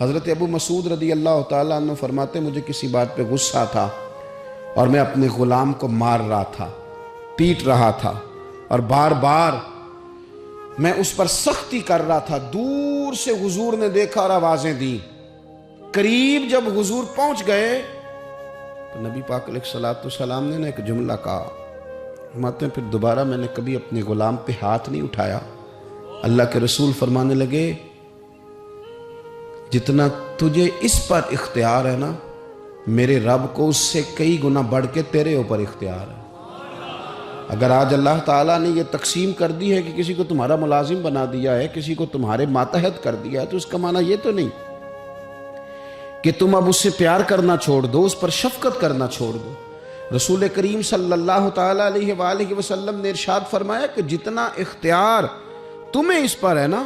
حضرت ابو مسعود رضی اللہ تعالیٰ عنہ فرماتے مجھے کسی بات پہ غصہ تھا اور میں اپنے غلام کو مار رہا تھا، پیٹ رہا تھا، اور بار بار میں اس پر سختی کر رہا تھا۔ دور سے حضور نے دیکھا اور آوازیں دیں۔ قریب جب حضور پہنچ گئے تو نبی پاک علیہ الصلوۃ والسلام نے ایک جملہ کہا، فرماتے ہیں پھر دوبارہ میں نے کبھی اپنے غلام پہ ہاتھ نہیں اٹھایا۔ اللہ کے رسول فرمانے لگے جتنا تجھے اس پر اختیار ہے نا، میرے رب کو اس سے کئی گنا بڑھ کے تیرے اوپر اختیار ہے۔ اگر آج اللہ تعالیٰ نے یہ تقسیم کر دی ہے کہ کسی کو تمہارا ملازم بنا دیا ہے، کسی کو تمہارے ماتحت کر دیا ہے، تو اس کا معنی یہ تو نہیں کہ تم اب اس سے پیار کرنا چھوڑ دو، اس پر شفقت کرنا چھوڑ دو۔ رسول کریم صلی اللہ تعالیٰ علیہ وآلہ وسلم نے ارشاد فرمایا کہ جتنا اختیار تمہیں اس پر ہے نا،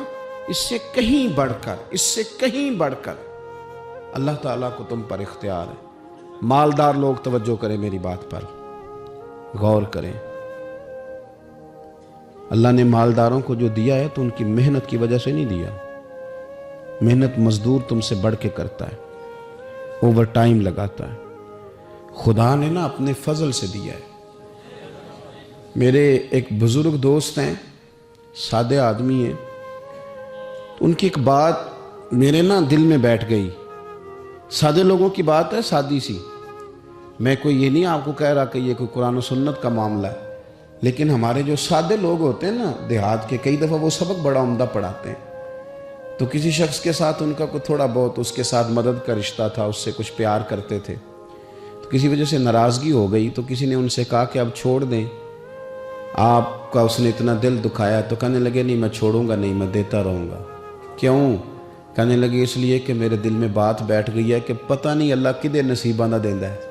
اس سے کہیں بڑھ کر اللہ تعالیٰ کو تم پر اختیار ہے۔ مالدار لوگ توجہ کریں، میری بات پر غور کریں۔ اللہ نے مالداروں کو جو دیا ہے تو ان کی محنت کی وجہ سے نہیں دیا۔ محنت مزدور تم سے بڑھ کے کرتا ہے، اوور ٹائم لگاتا ہے۔ خدا نے نا اپنے فضل سے دیا ہے۔ میرے ایک بزرگ دوست ہیں، سادے آدمی ہیں، ان کی ایک بات میرے نا دل میں بیٹھ گئی۔ سادے لوگوں کی بات ہے، سادی سی، میں کوئی یہ نہیں آپ کو کہہ رہا کہ یہ کوئی قرآن و سنت کا معاملہ ہے، لیکن ہمارے جو سادے لوگ ہوتے ہیں نا دیہات کے، کئی دفعہ وہ سبق بڑا عمدہ پڑھاتے ہیں۔ تو کسی شخص کے ساتھ ان کا کوئی تھوڑا بہت اس کے ساتھ مدد کا رشتہ تھا، اس سے کچھ پیار کرتے تھے، تو کسی وجہ سے ناراضگی ہو گئی، تو کسی نے ان سے کہا کہ اب چھوڑ دیں، آپ کا اس نے اتنا دل دکھایا۔ تو کہنے لگے نہیں میں چھوڑوں گا نہیں، میں دیتا رہوں گا۔ کیوں؟ کہنے لگے اس لیے کہ میرے دل میں بات بیٹھ گئی ہے کہ پتہ نہیں اللہ کدے نصیبہ نہ دیندا ہے،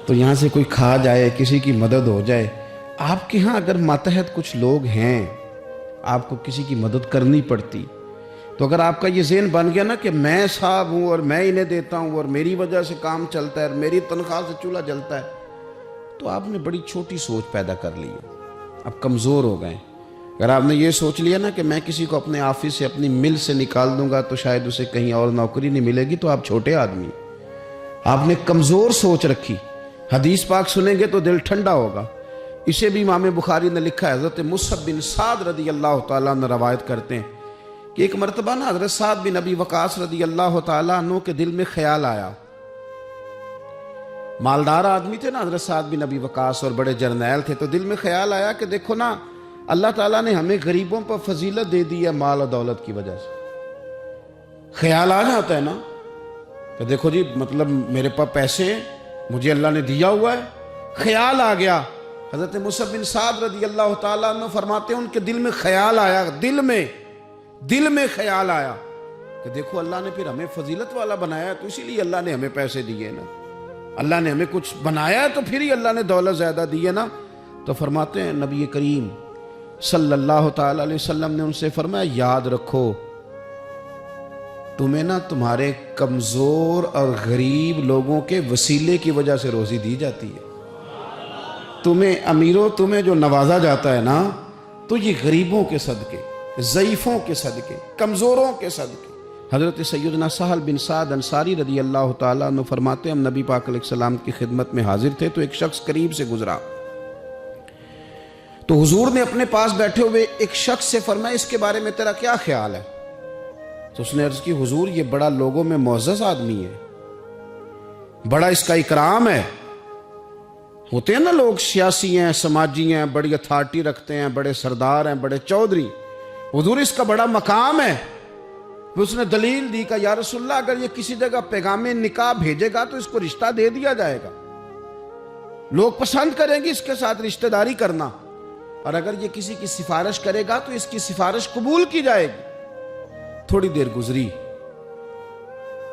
تو یہاں سے کوئی کھا جائے، کسی کی مدد ہو جائے۔ آپ کے ہاں اگر ماتحت کچھ لوگ ہیں، آپ کو کسی کی مدد کرنی پڑتی، تو اگر آپ کا یہ ذہن بن گیا نا کہ میں صاحب ہوں اور میں انہیں دیتا ہوں اور میری وجہ سے کام چلتا ہے اور میری تنخواہ سے چولہا جلتا ہے، تو آپ نے بڑی چھوٹی سوچ پیدا کر لی، اب کمزور ہو گئے۔ اگر آپ نے یہ سوچ لیا نا کہ میں کسی کو اپنے آفس سے اپنی مل سے نکال دوں گا تو شاید اسے کہیں اور نوکری نہیں ملے گی، تو آپ چھوٹے آدمی، آپ نے کمزور سوچ رکھی۔ حدیث پاک سنیں گے تو دل ٹھنڈا ہوگا۔ اسے بھی امام بخاری نے لکھا ہے، حضرت مصعب بن سعد رضی اللہ تعالیٰ عنہ روایت کرتے ہیں کہ ایک مرتبہ نا حضرت سعد بن ابی وقاص رضی اللہ تعالیٰ عنہ کے دل میں خیال آیا۔ مالدار آدمی تھے نا حضرت سعد بن ابی وقاص، اور بڑے جرنیل تھے، تو دل میں خیال آیا کہ دیکھو نا اللہ تعالیٰ نے ہمیں غریبوں پر فضیلت دے دی ہے مال و دولت کی وجہ سے۔ خیال آ جاتا ہے نا کہ دیکھو جی مطلب میرے پاس پیسے ہیں، مجھے اللہ نے دیا ہوا ہے۔ خیال آ گیا۔ حضرت مصعب بن سعد رضی اللہ تعالیٰ عنہ فرماتے ہیں ان کے دل میں خیال آیا، دل میں خیال آیا کہ دیکھو اللہ نے پھر ہمیں فضیلت والا بنایا، تو اسی لیے اللہ نے ہمیں پیسے دیے نا، اللہ نے ہمیں کچھ بنایا ہے تو پھر ہی اللہ نے دولت زیادہ دی ہے نا۔ تو فرماتے ہیں نبی کریم صلی اللہ تعالیٰ علیہ وسلم نے ان سے فرمایا یاد رکھو تمہیں نا تمہارے کمزور اور غریب لوگوں کے وسیلے کی وجہ سے روزی دی جاتی ہے۔ تمہیں امیروں تمہیں جو نوازا جاتا ہے نا، تو یہ غریبوں کے صدقے، ضعیفوں کے صدقے، کمزوروں کے صدقے۔ حضرت سیدنا سہل بن سعد انصاری رضی اللہ تعالیٰ عنہ فرماتے ہیں ہم نبی پاک علیہ السلام کی خدمت میں حاضر تھے، تو ایک شخص قریب سے گزرا، تو حضور نے اپنے پاس بیٹھے ہوئے ایک شخص سے فرمایا اس کے بارے میں تیرا کیا خیال ہے؟ تو اس نے عرض کی حضور یہ بڑا لوگوں میں معزز آدمی ہے، بڑا اس کا اکرام ہے۔ ہوتے ہیں نا لوگ سیاسی ہیں، سماجی ہیں، بڑی اتھارٹی رکھتے ہیں، بڑے سردار ہیں، بڑے چودھری، حضور اس کا بڑا مقام ہے۔ پھر اس نے دلیل دی کہ یا رسول اللہ اگر یہ کسی جگہ پیغام نکاح بھیجے گا تو اس کو رشتہ دے دیا جائے گا، لوگ پسند کریں گے اس کے ساتھ رشتہ داری کرنا، اور اگر یہ کسی کی سفارش کرے گا تو اس کی سفارش قبول کی جائے گی۔ تھوڑی دیر گزری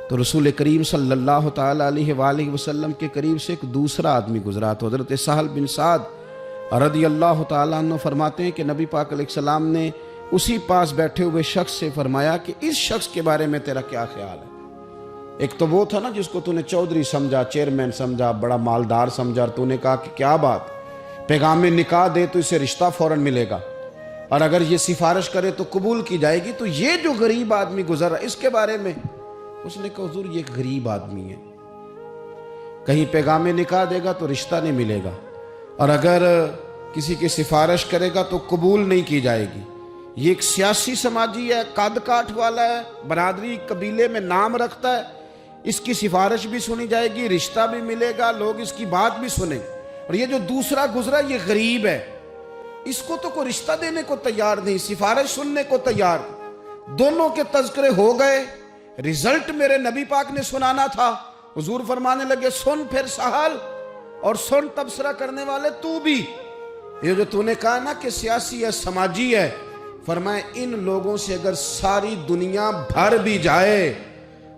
تو رسول کریم صلی اللہ تعالیٰ علیہ وآلہ وسلم کے قریب سے ایک دوسرا آدمی گزرا، تو حضرت سہل بن سعد رضی اللہ تعالیٰ عنہ فرماتے ہیں کہ نبی پاک علیہ السلام نے اسی پاس بیٹھے ہوئے شخص سے فرمایا کہ اس شخص کے بارے میں تیرا کیا خیال ہے؟ ایک تو وہ تھا نا جس کو تو نے چودھری سمجھا، چیئرمین سمجھا، بڑا مالدار سمجھا، اور تو نے کہا کہ کیا بات، پیغام نکاح دے تو اسے رشتہ فوراً ملے گا۔ اور اگر یہ سفارش کرے تو قبول کی جائے گی. تو یہ جو غریب آدمی گزر رہا ہے اس کے بارے میں اس نے کہا حضور یہ ایک غریب آدمی ہے, کہیں پیغام نکاح دے گا تو رشتہ نہیں ملے گا, اور اگر کسی کی سفارش کرے گا تو قبول نہیں کی جائے گی. یہ ایک سیاسی سماجی ہے, قد کاٹ والا ہے, برادری قبیلے میں نام رکھتا ہے, اس کی سفارش بھی سنی جائے گی, رشتہ بھی ملے گا, لوگ اس کی بات بھی سنیں. اور یہ جو دوسرا گزرا یہ غریب ہے, اس کو تو کوئی رشتہ دینے کو تیار نہیں, سفارش سننے کو تیار. دونوں کے تذکرے ہو گئے, رزلٹ میرے نبی پاک نے سنانا تھا. حضور فرمانے لگے سن پھر سہل, اور سن تبصرہ کرنے والے تو بھی. یہ جو تو نے کہا نا کہ سیاسی ہے سماجی ہے, فرمائے ان لوگوں سے اگر ساری دنیا بھر بھی جائے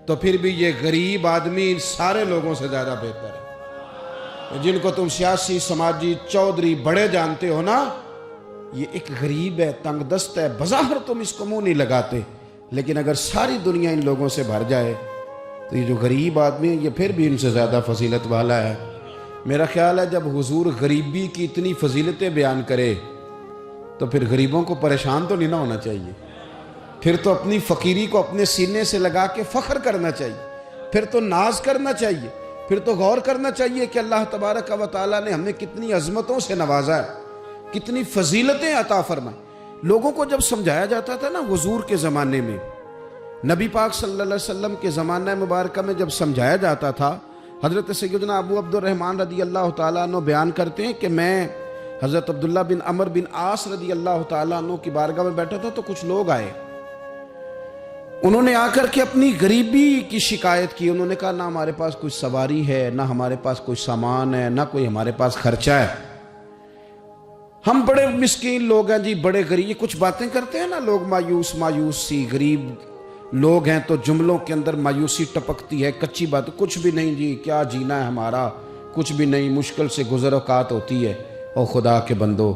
تو پھر بھی یہ غریب آدمی ان سارے لوگوں سے زیادہ بہتر ہے. جن کو تم سیاسی سماجی چودھری بڑے جانتے ہو نا, یہ ایک غریب ہے, تنگ دست ہے, بظاہر تم اس کو منہ نہیں لگاتے, لیکن اگر ساری دنیا ان لوگوں سے بھر جائے تو یہ جو غریب آدمی ہے یہ پھر بھی ان سے زیادہ فضیلت والا ہے. میرا خیال ہے جب حضور غریبی کی اتنی فضیلتیں بیان کرے تو پھر غریبوں کو پریشان تو نہیں نہ ہونا چاہیے, پھر تو اپنی فقیری کو اپنے سینے سے لگا کے فخر کرنا چاہیے, پھر تو ناز کرنا چاہیے, پھر تو غور کرنا چاہیے کہ اللہ تبارک و تعالیٰ نے ہمیں کتنی عظمتوں سے نوازا ہے, کتنی فضیلتیں عطا فرمائیں. لوگوں کو جب سمجھایا جاتا تھا نا حضور کے زمانے میں, نبی پاک صلی اللہ علیہ وسلم کے زمانہ مبارکہ میں جب سمجھایا جاتا تھا, حضرت سیدنا ابو عبد الرحمن رضی اللہ تعالیٰ عنہ بیان کرتے ہیں کہ میں حضرت عبداللہ بن عمر بن عاص رضی اللہ تعالیٰ عنہ کی بارگاہ میں بیٹھا تھا تو کچھ لوگ آئے, انہوں نے آ کر کے اپنی غریبی کی شکایت کی. انہوں نے کہا نہ ہمارے پاس کوئی سواری ہے, نہ ہمارے پاس کوئی سامان ہے, نہ کوئی ہمارے پاس خرچہ ہے, ہم بڑے مسکین لوگ ہیں جی, بڑے غریب. کچھ باتیں کرتے ہیں نا لوگ مایوس سی, غریب لوگ ہیں تو جملوں کے اندر مایوسی ٹپکتی ہے, کچی بات, کچھ بھی نہیں جی, کیا جینا ہے ہمارا, کچھ بھی نہیں, مشکل سے گزر اوقات ہوتی ہے. او خدا کے بندو,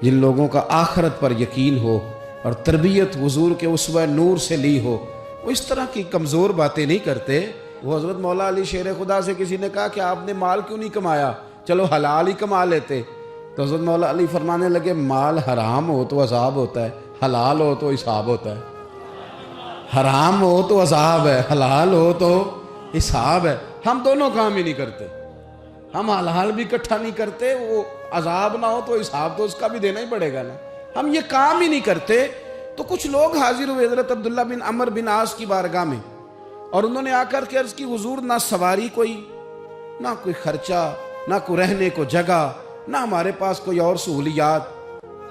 جن لوگوں کا آخرت پر یقین ہو اور تربیت حضور کے اسوہ نور سے لی ہو, وہ اس طرح کی کمزور باتیں نہیں کرتے. وہ حضرت مولا علی شیر خدا سے کسی نے کہا کہ آپ نے مال کیوں نہیں کمایا, چلو حلال ہی کما لیتے. تو حضرت مولا علی فرمانے لگے مال حرام ہو تو عذاب ہوتا ہے, حلال ہو تو حساب ہوتا ہے. حرام ہو تو عذاب ہے, حلال ہو تو حساب ہے. ہم دونوں کام ہی نہیں کرتے, ہم حلال بھی اکٹھا نہیں کرتے, وہ عذاب نہ ہو تو حساب تو اس کا بھی دینا ہی پڑے گا نا, ہم یہ کام ہی نہیں کرتے. تو کچھ لوگ حاضر ہوئے حضرت عبداللہ بن عمر بن عاص کی بارگاہ میں, اور انہوں نے آ کر کے عرض کی حضور نہ سواری کوئی, نہ کوئی خرچہ, نہ کوئی رہنے کو جگہ, نہ ہمارے پاس کوئی اور سہولیات.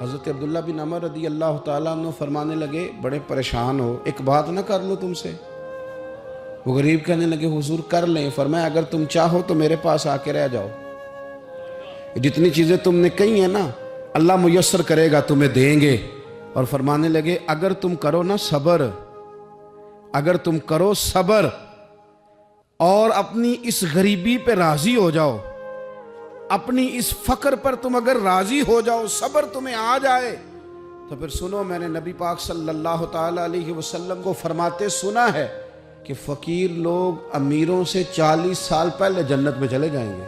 حضرت عبداللہ بن عمر رضی اللہ تعالیٰ عنہ فرمانے لگے بڑے پریشان ہو, ایک بات نہ کر لو تم سے. وہ غریب کہنے لگے حضور کر لیں. فرمایا اگر تم چاہو تو میرے پاس آ کے رہ جاؤ, جتنی چیزیں تم نے کہی ہیں نا اللہ میسر کرے گا, تمہیں دیں گے. اور فرمانے لگے اگر تم کرو نا صبر, اگر تم کرو صبر اور اپنی اس غریبی پہ راضی ہو جاؤ, اپنی اس فقر پر تم اگر راضی ہو جاؤ, صبر تمہیں آ جائے, تو پھر سنو میں نے نبی پاک صلی اللہ تعالیٰ علیہ وسلم کو فرماتے سنا ہے کہ فقیر لوگ امیروں سے 40 سال پہلے جنت میں چلے جائیں گے.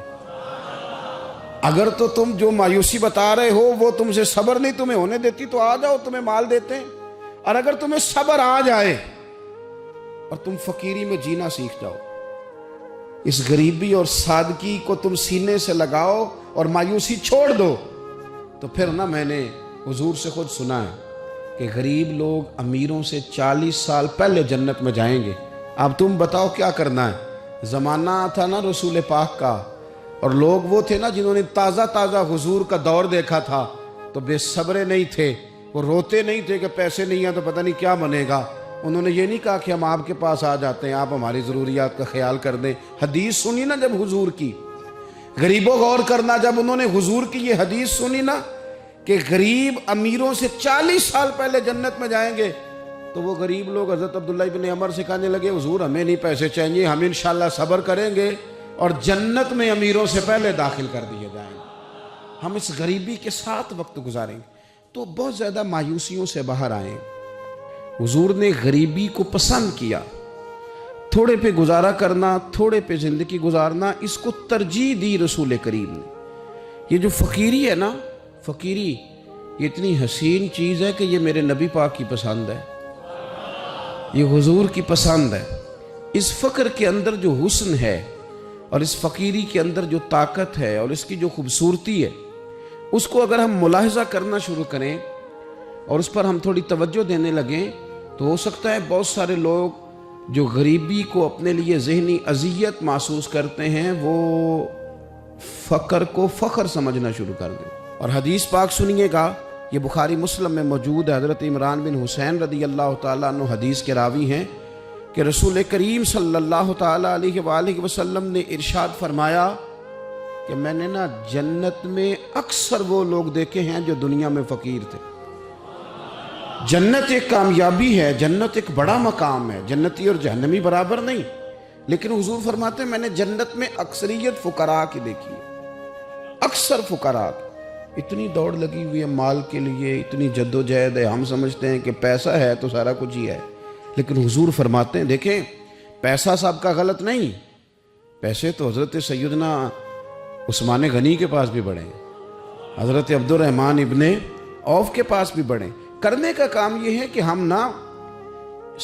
اگر تو تم جو مایوسی بتا رہے ہو وہ تم سے صبر نہیں تمہیں ہونے دیتی تو آ جاؤ, تمہیں مال دیتے ہیں. اور اگر تمہیں صبر آ جائے اور تم فقیری میں جینا سیکھ جاؤ, اس غریبی اور سادگی کو تم سینے سے لگاؤ اور مایوسی چھوڑ دو, تو پھر نا میں نے حضور سے خود سنا ہے کہ غریب لوگ امیروں سے 40 سال پہلے جنت میں جائیں گے. اب تم بتاؤ کیا کرنا ہے. زمانہ تھا نا رسول پاک کا, اور لوگ وہ تھے نا جنہوں نے تازہ حضور کا دور دیکھا تھا, تو بے صبرے نہیں تھے, وہ روتے نہیں تھے کہ پیسے نہیں ہیں تو پتہ نہیں کیا بنے گا. انہوں نے یہ نہیں کہا کہ ہم آپ کے پاس آ جاتے ہیں, آپ ہماری ضروریات کا خیال کر دیں. حدیث سنی نا جب حضور کی, غریبوں غور کرنا, جب انہوں نے حضور کی یہ حدیث سنی نا کہ غریب امیروں سے 40 سال پہلے جنت میں جائیں گے, تو وہ غریب لوگ حضرت عبداللہ بن عمر سے کہنے لگے حضور ہمیں نہیں پیسے چاہیے, ہم انشاءاللہ صبر کریں گے اور جنت میں امیروں سے پہلے داخل کر دیے جائیں گے, ہم اس غریبی کے ساتھ وقت گزاریں گے. تو بہت زیادہ مایوسیوں سے باہر آئے. حضور نے غریبی کو پسند کیا, تھوڑے پہ گزارا کرنا, تھوڑے پہ زندگی گزارنا, اس کو ترجیح دی رسول کریم نے. یہ جو فقیری ہے نا, فقیری یہ اتنی حسین چیز ہے کہ یہ میرے نبی پاک کی پسند ہے، یہ حضور کی پسند ہے۔ اس فقر کے اندر جو حسن ہے اور اس فقیری کے اندر جو طاقت ہے اور اس کی جو خوبصورتی ہے، اس کو اگر ہم ملاحظہ کرنا شروع کریں اور اس پر ہم تھوڑی توجہ دینے لگیں تو ہو سکتا ہے بہت سارے لوگ جو غریبی کو اپنے لیے ذہنی اذیت محسوس کرتے ہیں وہ فقر کو فخر سمجھنا شروع کر دیں۔ اور حدیث پاک سنیے گا، یہ بخاری مسلم میں موجود ہے، حضرت عمران بن حسین رضی اللہ تعالیٰ عنہ حدیث کے راوی ہیں کہ رسول کریم صلی اللہ تعالیٰ علیہ وآلہ وسلم نے ارشاد فرمایا کہ میں نے جنت میں اکثر وہ لوگ دیکھے ہیں جو دنیا میں فقیر تھے۔ جنت ایک کامیابی ہے، جنت ایک بڑا مقام ہے، جنتی اور جہنمی برابر نہیں، لیکن حضور فرماتے ہیں میں نے جنت میں اکثریت فقراء کی دیکھی ہے، اکثر فقراء کی۔ اتنی دوڑ لگی ہوئی ہے مال کے لیے، اتنی جد و جہد ہے، ہم سمجھتے ہیں کہ پیسہ ہے تو سارا کچھ ہی ہے، لیکن حضور فرماتے ہیں دیکھیں پیسہ صاحب کا غلط نہیں، پیسے تو حضرت سیدنا عثمان غنی کے پاس بھی بڑے ہیں، حضرت عبد الرحمن ابن عوف کے پاس بھی بڑے ہیں۔ کرنے کا کام یہ ہے کہ ہم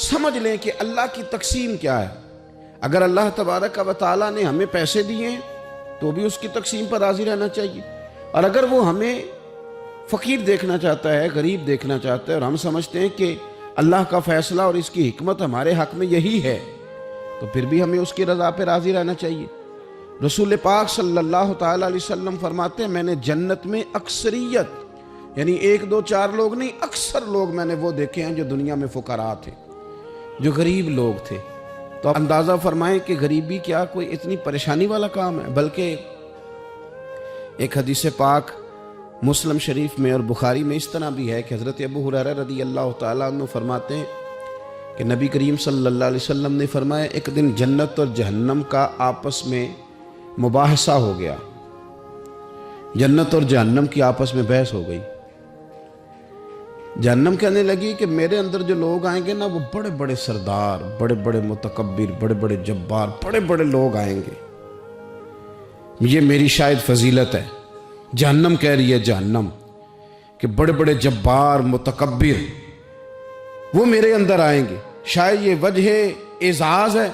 سمجھ لیں کہ اللہ کی تقسیم کیا ہے۔ اگر اللہ تبارک و تعالیٰ نے ہمیں پیسے دیے ہیں تو بھی اس کی تقسیم پر راضی رہنا چاہیے، اور اگر وہ ہمیں فقیر دیکھنا چاہتا ہے، غریب دیکھنا چاہتا ہے، اور ہم سمجھتے ہیں کہ اللہ کا فیصلہ اور اس کی حکمت ہمارے حق میں یہی ہے، تو پھر بھی ہمیں اس کی رضا پہ راضی رہنا چاہیے۔ رسول پاک صلی اللہ تعالیٰ علیہ وسلم فرماتے ہیں میں نے جنت میں اکثریت، یعنی 1 2 4 لوگ نہیں، اکثر لوگ میں نے وہ دیکھے ہیں جو دنیا میں فقراء تھے، جو غریب لوگ تھے۔ تو آپ اندازہ فرمائیں کہ غریبی کیا کوئی اتنی پریشانی والا کام ہے؟ بلکہ ایک حدیث پاک مسلم شریف میں اور بخاری میں اس طرح بھی ہے کہ حضرت ابو ہریرہ رضی اللہ تعالیٰ عنہ فرماتے ہیں کہ نبی کریم صلی اللہ علیہ وسلم نے فرمایا ایک دن جنت اور جہنم کا آپس میں مباحثہ ہو گیا، جنت اور جہنم کی آپس میں بحث ہو گئی۔ جہنم کہنے لگی کہ میرے اندر جو لوگ آئیں گے وہ بڑے بڑے سردار، بڑے بڑے متکبر، بڑے بڑے جبار، بڑے بڑے لوگ آئیں گے، یہ میری شاید فضیلت ہے۔ جہنم کہہ رہی ہے جہنم کہ بڑے بڑے جبار متکبر وہ میرے اندر آئیں گے، شاید یہ وجہ اعزاز ہے۔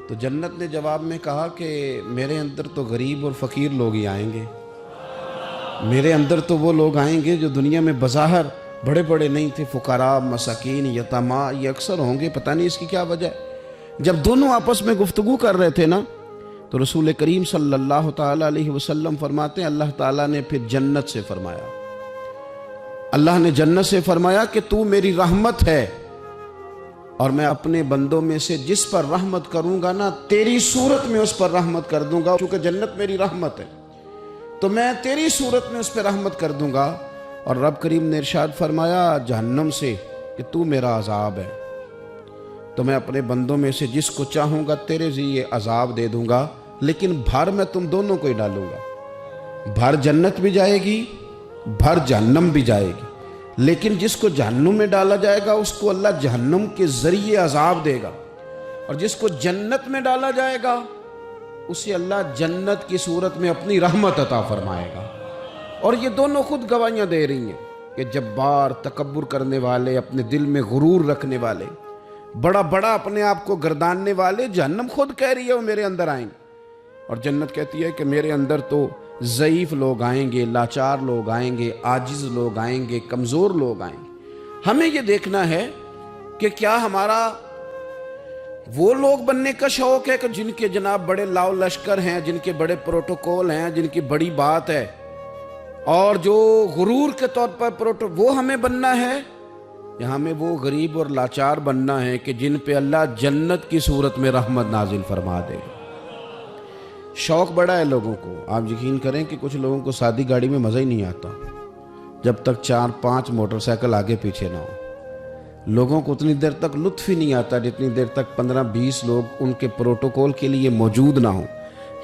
تو جنت نے جواب میں کہا کہ میرے اندر تو غریب اور فقیر لوگ ہی آئیں گے، میرے اندر تو وہ لوگ آئیں گے جو دنیا میں بظاہر بڑے بڑے نہیں تھے، فقراء، مساکین، یتامہ، یہ اکثر ہوں گے۔ پتہ نہیں اس کی کیا وجہ ہے۔ جب دونوں آپس میں گفتگو کر رہے تھے تو رسول کریم صلی اللہ تعالیٰ علیہ وسلم فرماتے ہیں اللہ تعالیٰ نے پھر جنت سے فرمایا، اللہ نے جنت سے فرمایا کہ تو میری رحمت ہے اور میں اپنے بندوں میں سے جس پر رحمت کروں گا تیری صورت میں اس پر رحمت کر دوں گا، چونکہ جنت میری رحمت ہے تو میں تیری صورت میں اس پہ رحمت کر دوں گا۔ اور رب کریم نے ارشاد فرمایا جہنم سے کہ تو میرا عذاب ہے، تو میں اپنے بندوں میں سے جس کو چاہوں گا تیرے ذریعے عذاب دے دوں گا، لیکن بھر میں تم دونوں کو ہی ڈالوں گا، بھر جنت بھی جائے گی، بھر جہنم بھی جائے گی، لیکن جس کو جہنم میں ڈالا جائے گا اس کو اللہ جہنم کے ذریعے عذاب دے گا، اور جس کو جنت میں ڈالا جائے گا اسے اللہ جنت کی صورت میں اپنی رحمت عطا فرمائے گا۔ اور یہ دونوں خود گواہیاں دے رہی ہیں کہ جبار، تکبر کرنے والے، اپنے دل میں غرور رکھنے والے، بڑا بڑا اپنے آپ کو گرداننے والے، جہنم خود کہہ رہی ہے وہ میرے اندر آئیں گے، اور جنت کہتی ہے کہ میرے اندر تو ضعیف لوگ آئیں گے، لاچار لوگ آئیں گے، عاجز لوگ آئیں گے، کمزور لوگ آئیں گے۔ ہمیں یہ دیکھنا ہے کہ کیا ہمارا وہ لوگ بننے کا شوق ہے کہ جن کے جناب بڑے لاؤ لشکر ہیں، جن کے بڑے پروٹوکول ہیں، جن کی بڑی بات ہے، اور جو غرور کے طور پر وہ ہمیں بننا ہے، یا ہمیں وہ غریب اور لاچار بننا ہے کہ جن پہ اللہ جنت کی صورت میں رحمت نازل فرما دے؟ شوق بڑا ہے لوگوں کو، آپ یقین کریں کہ کچھ لوگوں کو سادی گاڑی میں مزہ ہی نہیں آتا جب تک 4-5 موٹر سائیکل آگے پیچھے نہ ہو۔ لوگوں کو اتنی دیر تک لطف ہی نہیں آتا جتنی دیر تک 15-20 لوگ ان کے پروٹوکول کے لیے موجود نہ ہوں۔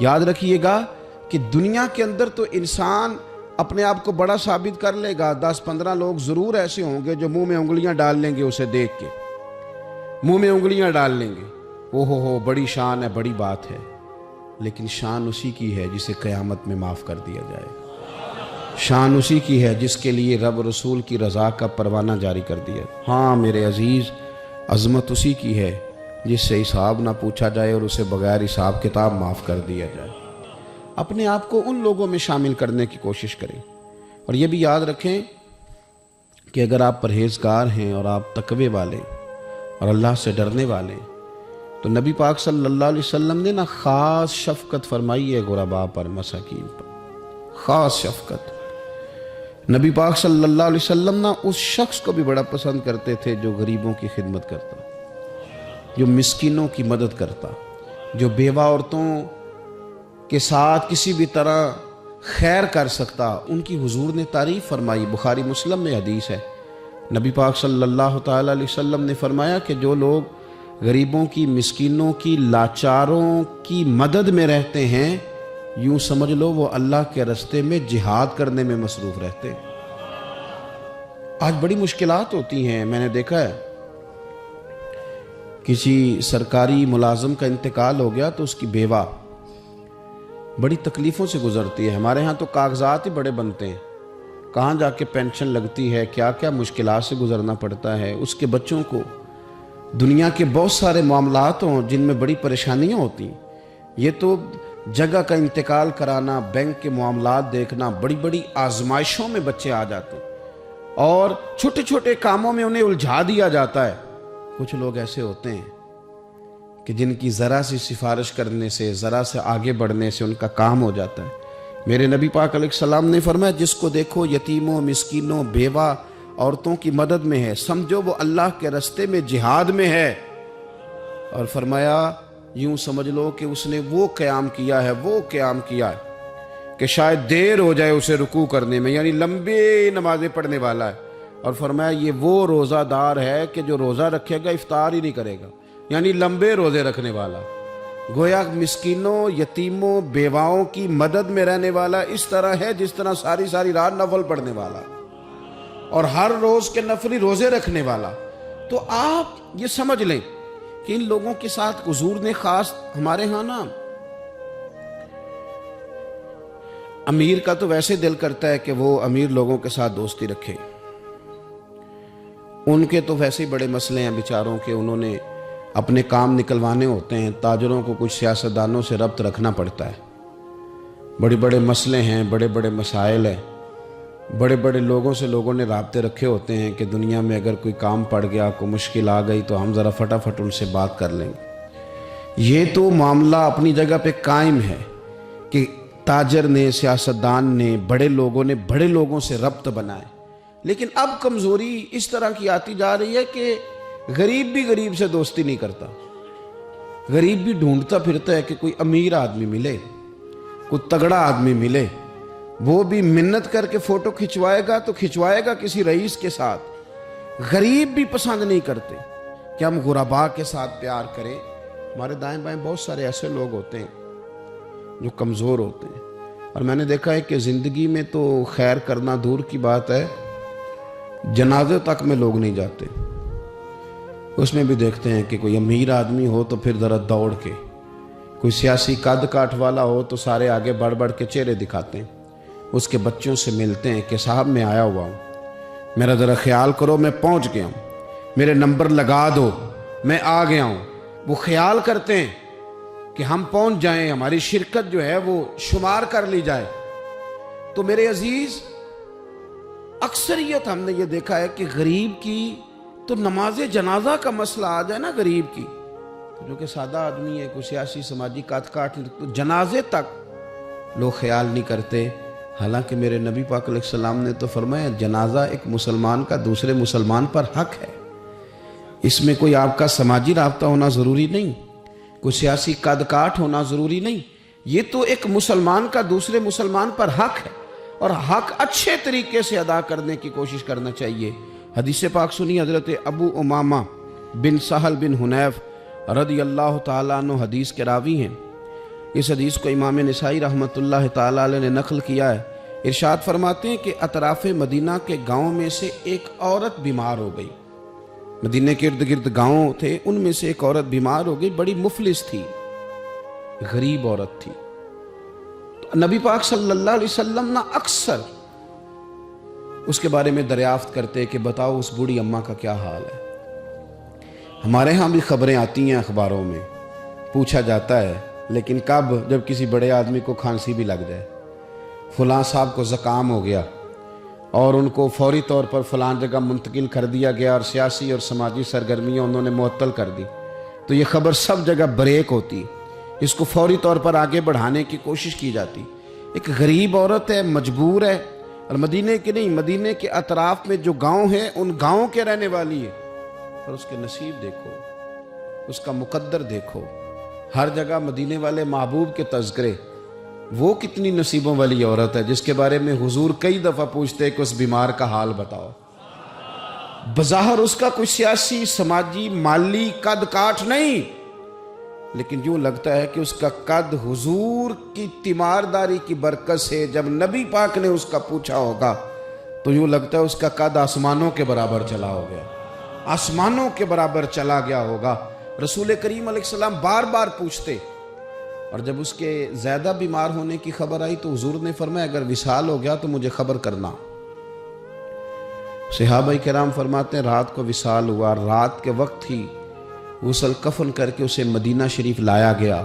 یاد رکھیے گا کہ دنیا کے اندر تو انسان اپنے آپ کو بڑا ثابت کر لے گا، 10-15 لوگ ضرور ایسے ہوں گے جو منہ میں انگلیاں ڈال لیں گے، اسے دیکھ کے منہ میں انگلیاں ڈال لیں گے، ہو بڑی شان ہے، بڑی بات ہے، لیکن شان اسی کی ہے جسے قیامت میں معاف کر دیا جائے۔ شان اسی کی ہے جس کے لیے رب رسول کی رضا کا پروانہ جاری کر دیا۔ ہاں میرے عزیز، عظمت اسی کی ہے جس سے حساب نہ پوچھا جائے اور اسے بغیر حساب کتاب معاف کر دیا جائے۔ اپنے آپ کو ان لوگوں میں شامل کرنے کی کوشش کریں، اور یہ بھی یاد رکھیں کہ اگر آپ پرہیزگار ہیں اور آپ تقوی والے اور اللہ سے ڈرنے والے، تو نبی پاک صلی اللہ علیہ وسلم نے خاص شفقت فرمائی ہے غرباء پر، مساکین پر، خاص شفقت۔ نبی پاک صلی اللہ علیہ وسلم اس شخص کو بھی بڑا پسند کرتے تھے جو غریبوں کی خدمت کرتا، جو مسکینوں کی مدد کرتا، جو بیوہ عورتوں کے ساتھ کسی بھی طرح خیر کر سکتا، ان کی حضور نے تعریف فرمائی۔ بخاری مسلم میں حدیث ہے، نبی پاک صلی اللہ تعالیٰ علیہ وسلم نے فرمایا کہ جو لوگ غریبوں کی، مسکینوں کی، لاچاروں کی مدد میں رہتے ہیں، یوں سمجھ لو وہ اللہ کے راستے میں جہاد کرنے میں مصروف رہتے ہیں۔ آج بڑی مشکلات ہوتی ہیں، میں نے دیکھا ہے کسی سرکاری ملازم کا انتقال ہو گیا تو اس کی بیوہ بڑی تکلیفوں سے گزرتی ہے۔ ہمارے ہاں تو کاغذات ہی بڑے بنتے ہیں، کہاں جا کے پینشن لگتی ہے، کیا کیا مشکلات سے گزرنا پڑتا ہے۔ اس کے بچوں کو دنیا کے بہت سارے معاملات ہوں جن میں بڑی پریشانیاں ہوتی ہیں۔ یہ تو جگہ کا انتقال کرانا، بینک کے معاملات دیکھنا، بڑی بڑی آزمائشوں میں بچے آ جاتے ہیں اور چھوٹے چھوٹے کاموں میں انہیں الجھا دیا جاتا ہے۔ کچھ لوگ ایسے ہوتے ہیں کہ جن کی ذرا سی سفارش کرنے سے، ذرا سے آگے بڑھنے سے ان کا کام ہو جاتا ہے۔ میرے نبی پاک علیہ السلام نے فرمایا جس کو دیکھو یتیموں، مسکینوں، بیوہ عورتوں کی مدد میں ہے، سمجھو وہ اللہ کے راستے میں جہاد میں ہے، اور فرمایا یوں سمجھ لو کہ اس نے وہ قیام کیا ہے کہ شاید دیر ہو جائے اسے رکوع کرنے میں، یعنی لمبی نمازیں پڑھنے والا ہے۔ اور فرمایا یہ وہ روزہ دار ہے کہ جو روزہ رکھے گا افطار ہی نہیں کرے گا، یعنی لمبے روزے رکھنے والا۔ گویا مسکینوں، یتیموں، بیواؤں کی مدد میں رہنے والا اس طرح ہے جس طرح ساری ساری رات نفل پڑھنے والا اور ہر روز کے نفلی روزے رکھنے والا۔ تو آپ یہ سمجھ لیں کہ ان لوگوں کے ساتھ حضور نے خاص، ہمارے ہاں نا امیر کا تو ویسے دل کرتا ہے کہ وہ امیر لوگوں کے ساتھ دوستی رکھے، ان کے تو ویسے ہی بڑے مسئلے ہیں بیچاروں کے، انہوں نے اپنے کام نکلوانے ہوتے ہیں، تاجروں کو کچھ سیاستدانوں سے ربط رکھنا پڑتا ہے، بڑے بڑے مسئلے ہیں، بڑے بڑے مسائل ہیں، بڑے بڑے لوگوں سے لوگوں نے رابطے رکھے ہوتے ہیں کہ دنیا میں اگر کوئی کام پڑ گیا، کوئی مشکل آ گئی تو ہم ذرا فٹافٹ ان سے بات کر لیں گے۔ یہ تو معاملہ اپنی جگہ پہ قائم ہے کہ تاجر نے، سیاستدان نے، بڑے لوگوں نے بڑے لوگوں سے ربط بنائے، لیکن اب کمزوری اس طرح کی آتی جا رہی ہے کہ غریب بھی غریب سے دوستی نہیں کرتا، غریب بھی ڈھونڈتا پھرتا ہے کہ کوئی امیر آدمی ملے، کوئی تگڑا آدمی ملے، وہ بھی منت کر کے فوٹو کھچوائے گا تو کھچوائے گا کسی رئیس کے ساتھ۔ غریب بھی پسند نہیں کرتے کہ ہم غرباء کے ساتھ پیار کریں۔ ہمارے دائیں بائیں بہت سارے ایسے لوگ ہوتے ہیں جو کمزور ہوتے ہیں، اور میں نے دیکھا ہے کہ زندگی میں تو خیر کرنا دور کی بات ہے، جنازے تک میں لوگ نہیں جاتے۔ اس میں بھی دیکھتے ہیں کہ کوئی امیر آدمی ہو تو پھر ذرا دوڑ کے، کوئی سیاسی قد کاٹ والا ہو تو سارے آگے بڑھ بڑھ کے چہرے دکھاتے ہیں، اس کے بچوں سے ملتے ہیں کہ صاحب میں آیا ہوا ہوں، میرا ذرا خیال کرو، میں پہنچ گیا ہوں، میرے نمبر لگا دو، میں آ گیا ہوں۔ وہ خیال کرتے ہیں کہ ہم پہنچ جائیں، ہماری شرکت جو ہے وہ شمار کر لی جائے۔ تو میرے عزیز، اکثریت ہم نے یہ دیکھا ہے کہ غریب کی تو نماز جنازہ کا مسئلہ آ جائے نا، غریب کی جو کہ سادہ آدمی ہے، کوئی سیاسی سماجی کاٹ تو جنازے تک لوگ خیال نہیں کرتے۔ حالانکہ میرے نبی پاک علیہ السلام نے تو فرمایا جنازہ ایک مسلمان کا دوسرے مسلمان پر حق ہے، اس میں کوئی آپ کا سماجی رابطہ ہونا ضروری نہیں، کوئی سیاسی قد کاٹ ہونا ضروری نہیں، یہ تو ایک مسلمان کا دوسرے مسلمان پر حق ہے، اور حق اچھے طریقے سے ادا کرنے کی کوشش کرنا چاہیے۔ حدیث پاک سنی، حضرت ابو امامہ بن سہل بن حنیف رضی اللہ تعالیٰ عنہ حدیث کے راوی ہیں۔ اس حدیث کو امام نسائی رحمۃ اللہ تعالیٰ علیہ نے نقل کیا ہے۔ ارشاد فرماتے ہیں کہ اطراف مدینہ کے گاؤں میں سے ایک عورت بیمار ہو گئی، مدینہ کے ارد گرد گاؤں تھے، ان میں سے ایک عورت بیمار ہو گئی، بڑی مفلس تھی، غریب عورت تھی۔ تو نبی پاک صلی اللہ علیہ وسلم اکثر اس کے بارے میں دریافت کرتے کہ بتاؤ اس بوڑھی اماں کا کیا حال ہے۔ ہمارے ہاں بھی خبریں آتی ہیں اخباروں میں، پوچھا جاتا ہے لیکن کب؟ جب کسی بڑے آدمی کو کھانسی بھی لگ جائے، فلاں صاحب کو زکام ہو گیا اور ان کو فوری طور پر فلاں جگہ منتقل کر دیا گیا اور سیاسی اور سماجی سرگرمیاں انہوں نے معطل کر دی، تو یہ خبر سب جگہ بریک ہوتی، اس کو فوری طور پر آگے بڑھانے کی کوشش کی جاتی۔ ایک غریب عورت ہے، مجبور ہے، اور مدینے کے نہیں، مدینے کے اطراف میں جو گاؤں ہیں ان گاؤں کے رہنے والی ہے، اور اس کے نصیب دیکھو، اس کا مقدر دیکھو، ہر جگہ مدینے والے محبوب کے تذکرے۔ وہ کتنی نصیبوں والی عورت ہے جس کے بارے میں حضور کئی دفعہ پوچھتے کہ اس بیمار کا حال بتاؤ۔ بظاہر اس کا کوئی سیاسی، سماجی، مالی قد کاٹ نہیں، لیکن یوں لگتا ہے کہ اس کا قد حضور کی تیمارداری کی برکت سے جب نبی پاک نے اس کا پوچھا ہوگا تو یوں لگتا ہے اس کا قد آسمانوں کے برابر چلا ہو گیا، آسمانوں کے برابر چلا گیا ہوگا۔ رسول کریم علیہ السلام بار بار پوچھتے، اور جب اس کے زیادہ بیمار ہونے کی خبر آئی تو حضور نے فرمایا اگر وصال ہو گیا تو مجھے خبر کرنا۔ صحابہ کرام فرماتے ہیں رات کو وصال ہوا، رات کے وقت ہی غسل کفن کر کے اسے مدینہ شریف لایا گیا،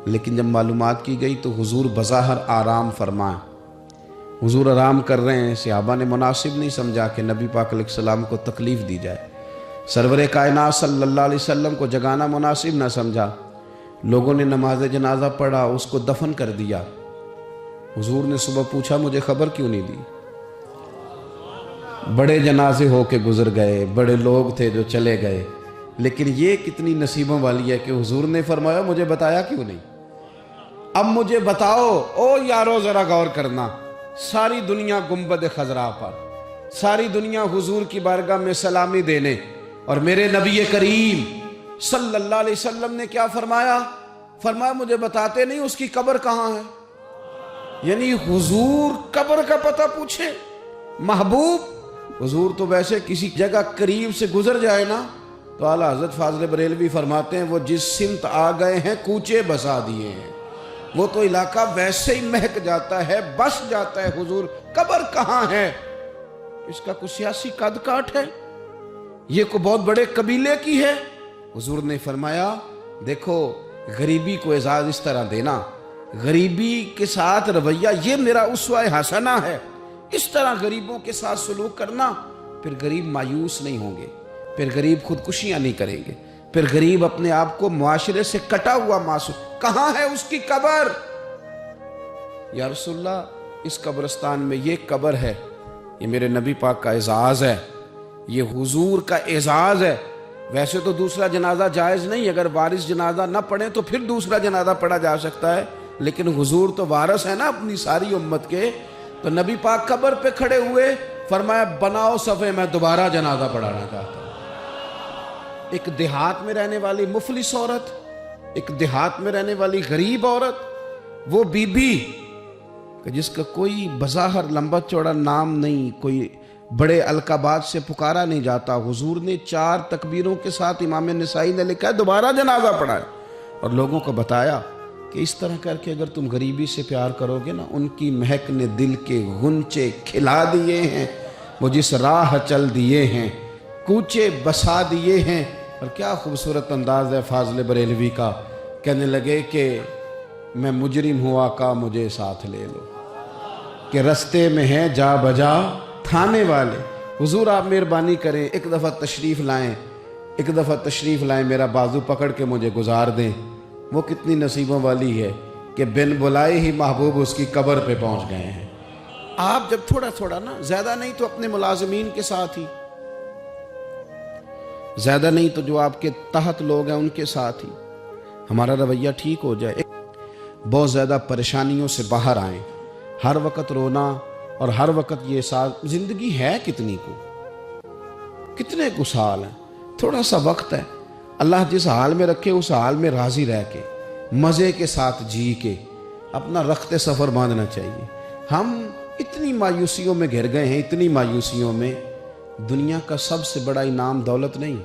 لیکن جب معلومات کی گئی تو حضور بظاہر آرام فرمائیں، حضور آرام کر رہے ہیں۔ صحابہ نے مناسب نہیں سمجھا کہ نبی پاک علیہ السلام کو تکلیف دی جائے، سرور کائنات صلی اللہ علیہ وسلم کو جگانا مناسب نہ سمجھا، لوگوں نے نماز جنازہ پڑھا، اس کو دفن کر دیا۔ حضور نے صبح پوچھا مجھے خبر کیوں نہیں دی؟ بڑے جنازے ہو کے گزر گئے، بڑے لوگ تھے جو چلے گئے، لیکن یہ کتنی نصیبوں والی ہے کہ حضور نے فرمایا مجھے بتایا کیوں نہیں؟ اب مجھے بتاؤ۔ او یارو ذرا غور کرنا، ساری دنیا گنبد خضرا پر، ساری دنیا حضور کی بارگاہ میں سلامی دینے، اور میرے نبی کریم صلی اللہ علیہ وسلم نے کیا فرمایا؟ فرمایا مجھے بتاتے نہیں اس کی قبر کہاں ہے؟ یعنی حضور قبر کا پتہ پوچھے محبوب۔ حضور تو ویسے کسی جگہ قریب سے گزر جائے نا تو اعلیٰ حضرت فاضل بریلوی فرماتے ہیں وہ جس سمت آ گئے ہیں کوچے بسا دیے ہیں، وہ تو علاقہ ویسے ہی مہک جاتا ہے، بس جاتا ہے۔ حضور قبر کہاں ہے؟ اس کا کوئی سیاسی قد کاٹ ہے؟ یہ کوئی بہت بڑے قبیلے کی ہے؟ حضور نے فرمایا دیکھو غریبی کو اعزاز اس طرح دینا، غریبی کے ساتھ رویہ یہ میرا اسوہ حسنہ ہے، اس طرح غریبوں کے ساتھ سلوک کرنا، پھر غریب مایوس نہیں ہوں گے، پھر غریب خودکشیاں نہیں کریں گے، پھر غریب اپنے آپ کو معاشرے سے کٹا ہوا محسوس۔ کہاں ہے اس کی قبر؟ یا رسول اللہ اس قبرستان میں یہ قبر ہے، یہ میرے نبی پاک کا اعزاز ہے، یہ حضور کا اعزاز ہے۔ ویسے تو دوسرا جنازہ جائز نہیں، اگر وارث جنازہ نہ پڑھیں تو پھر دوسرا جنازہ پڑھا جا سکتا ہے، لیکن حضور تو وارث ہے نا اپنی ساری امت کے۔ تو نبی پاک قبر پہ کھڑے ہوئے، فرمایا بناؤ صفے، میں دوبارہ جنازہ پڑھانا چاہتا ہوں۔ ایک دیہات میں رہنے والی مفلس عورت، ایک دیہات میں رہنے والی غریب عورت، وہ بی بی کہ جس کا کوئی بظاہر لمبا چوڑا نام نہیں، کوئی بڑے القابات سے پکارا نہیں جاتا، حضور نے 4 تکبیروں کے ساتھ امام نسائی نے لکھا ہے دوبارہ جنازہ پڑھا ہے، اور لوگوں کو بتایا کہ اس طرح کر کے اگر تم غریبی سے پیار کرو گے نا، ان کی مہک نے دل کے غنچے کھلا دیے ہیں، وہ جس راہ چل دیے ہیں، کوچے بسا دیے ہیں۔ اور کیا خوبصورت انداز ہے فاضل بریلوی کا، کہنے لگے کہ میں مجرم ہوں آقا مجھے ساتھ لے لو، کہ رستے میں ہیں جا بجا تھانے والے۔ حضور آپ مہربانی کریں، ایک دفعہ تشریف لائیں، میرا بازو پکڑ کے مجھے گزار دیں۔ وہ کتنی نصیبوں والی ہے کہ بن بلائے ہی محبوب اس کی قبر پہ پہنچ گئے ہیں۔ آپ جب تھوڑا تھوڑا نا، زیادہ نہیں تو اپنے ملازمین کے ساتھ ہی، زیادہ نہیں تو جو آپ کے تحت لوگ ہیں ان کے ساتھ ہی ہمارا رویہ ٹھیک ہو جائے، بہت زیادہ پریشانیوں سے باہر آئیں۔ ہر وقت رونا اور ہر وقت یہ ساتھ، زندگی ہے کتنی کو سال ہے، تھوڑا سا وقت ہے، اللہ جس حال میں رکھے اس حال میں راضی رہ کے مزے کے ساتھ جی کے اپنا رخت سفر باندھنا چاہیے۔ ہم اتنی مایوسیوں میں گھر گئے ہیں، اتنی مایوسیوں میں۔ دنیا کا سب سے بڑا انعام دولت نہیں،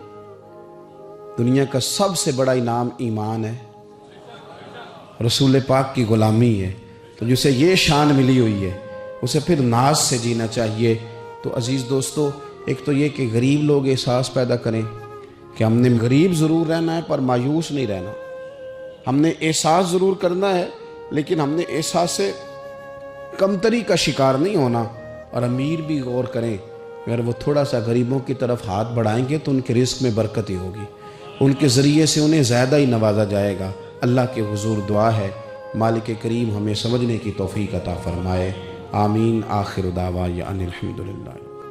دنیا کا سب سے بڑا انعام ایمان ہے، رسول پاک کی غلامی ہے۔ تو جسے یہ شان ملی ہوئی ہے اسے پھر ناز سے جینا چاہیے تو عزیز دوستو، ایک تو یہ کہ غریب لوگ احساس پیدا کریں کہ ہم نے غریب ضرور رہنا ہے پر مایوس نہیں رہنا. ہم نے احساس ضرور کرنا ہے لیکن ہم نے احساس سے کمتری کا شکار نہیں ہونا. اور امیر بھی غور کریں، اگر وہ تھوڑا سا غریبوں کی طرف ہاتھ بڑھائیں گے تو ان کے رزق میں برکت ہی ہوگی، ان کے ذریعے سے انہیں زیادہ ہی نوازا جائے گا. اللہ کے حضور دعا ہے مالک کریم ہمیں سمجھنے کی توفیق عطا فرمائے. آمین. آخر دعوانا ان الحمدللہ.